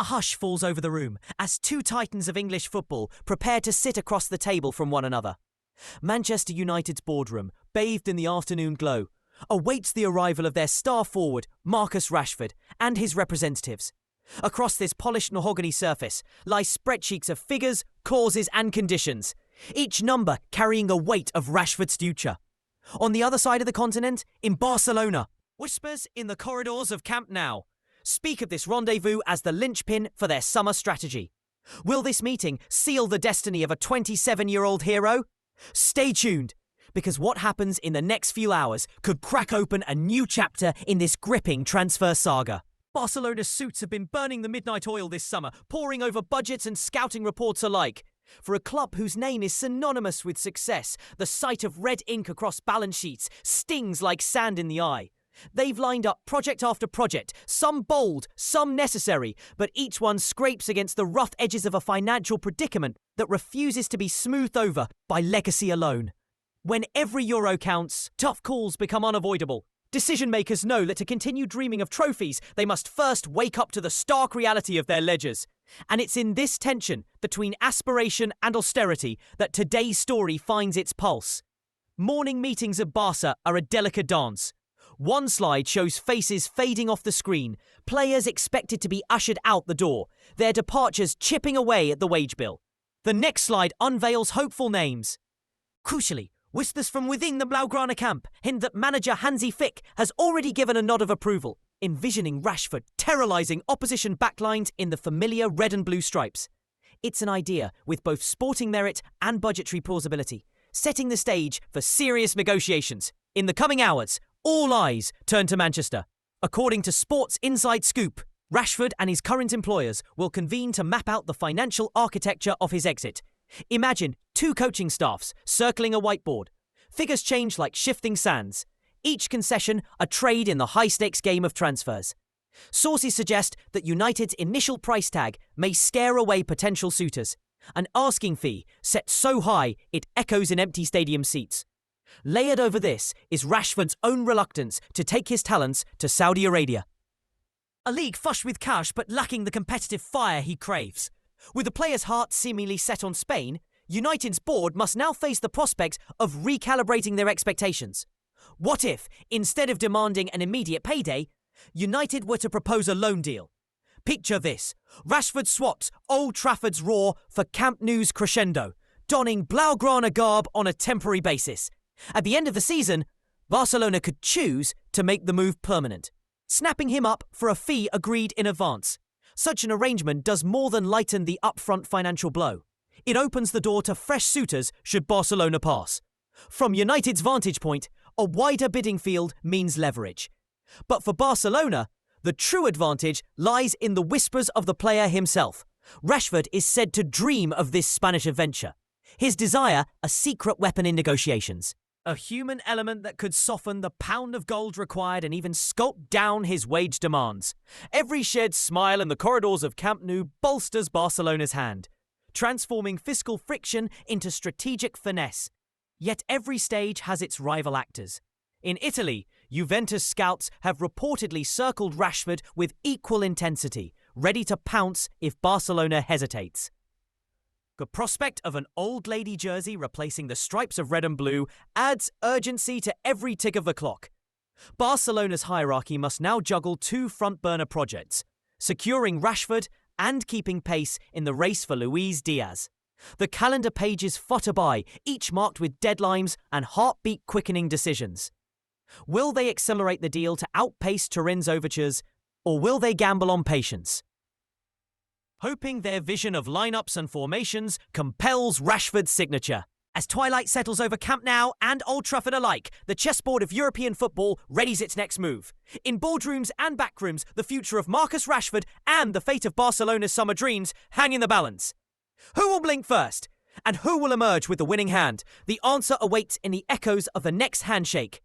hush falls over the room as two titans of English football prepare to sit across the table from one another. Manchester United's boardroom, bathed in the afternoon glow, awaits the arrival of their star forward, Marcus Rashford, and his representatives. Across this polished mahogany surface lie spreadsheets of figures, causes, and conditions, each number carrying a weight of Rashford's future. On the other side of the continent, in Barcelona, whispers in the corridors of Camp Nou speak of this rendezvous as the linchpin for their summer strategy. Will this meeting seal the destiny of a 27-year-old hero? Stay tuned, because what happens in the next few hours could crack open a new chapter in this gripping transfer saga. Barcelona's suits have been burning the midnight oil this summer, poring over budgets and scouting reports alike. For a club whose name is synonymous with success, the sight of red ink across balance sheets stings like sand in the eye. They've lined up project after project, some bold, some necessary, but each one scrapes against the rough edges of a financial predicament that refuses to be smoothed over by legacy alone. When every euro counts, tough calls become unavoidable. Decision makers know that to continue dreaming of trophies, they must first wake up to the stark reality of their ledgers. And it's in this tension between aspiration and austerity that today's story finds its pulse. Morning meetings at Barca are a delicate dance. One slide shows faces fading off the screen, players expected to be ushered out the door, their departures chipping away at the wage bill. The next slide unveils hopeful names. Crucially, whispers from within the Blaugrana camp hint that manager Hansi Flick has already given a nod of approval, envisioning Rashford terrorising opposition backlines in the familiar red and blue stripes. It's an idea with both sporting merit and budgetary plausibility, setting the stage for serious negotiations. In the coming hours, all eyes turn to Manchester. According to Sports Inside Scoop, Rashford and his current employers will convene to map out the financial architecture of his exit. Imagine two coaching staffs circling a whiteboard. Figures change like shifting sands. Each concession a trade in the high-stakes game of transfers. Sources suggest that United's initial price tag may scare away potential suitors. An asking fee set so high it echoes in empty stadium seats. Layered over this is Rashford's own reluctance to take his talents to Saudi Arabia. A league flush with cash but lacking the competitive fire he craves. With the player's heart seemingly set on Spain, United's board must now face the prospect of recalibrating their expectations. What if, instead of demanding an immediate payday, United were to propose a loan deal? Picture this: Rashford swaps Old Trafford's roar for Camp Nou's crescendo, donning Blaugrana garb on a temporary basis. At the end of the season, Barcelona could choose to make the move permanent, snapping him up for a fee agreed in advance. Such an arrangement does more than lighten the upfront financial blow. It opens the door to fresh suitors should Barcelona pass. From United's vantage point, a wider bidding field means leverage. But for Barcelona, the true advantage lies in the whispers of the player himself. Rashford is said to dream of this Spanish adventure. His desire, a secret weapon in negotiations. A human element that could soften the pound of gold required and even sculpt down his wage demands. Every shared smile in the corridors of Camp Nou bolsters Barcelona's hand, transforming fiscal friction into strategic finesse. Yet every stage has its rival actors. In Italy, Juventus scouts have reportedly circled Rashford with equal intensity, ready to pounce if Barcelona hesitates. The prospect of an old lady jersey replacing the stripes of red and blue adds urgency to every tick of the clock. Barcelona's hierarchy must now juggle two front-burner projects, securing Rashford and keeping pace in the race for Luis Diaz. The calendar pages flutter by, each marked with deadlines and heartbeat-quickening decisions. Will they accelerate the deal to outpace Turin's overtures, or will they gamble on patience? Hoping their vision of lineups and formations compels Rashford's signature. As twilight settles over Camp Nou and Old Trafford alike, the chessboard of European football readies its next move. In boardrooms and backrooms, the future of Marcus Rashford and the fate of Barcelona's summer dreams hang in the balance. Who will blink first? And who will emerge with the winning hand? The answer awaits in the echoes of the next handshake.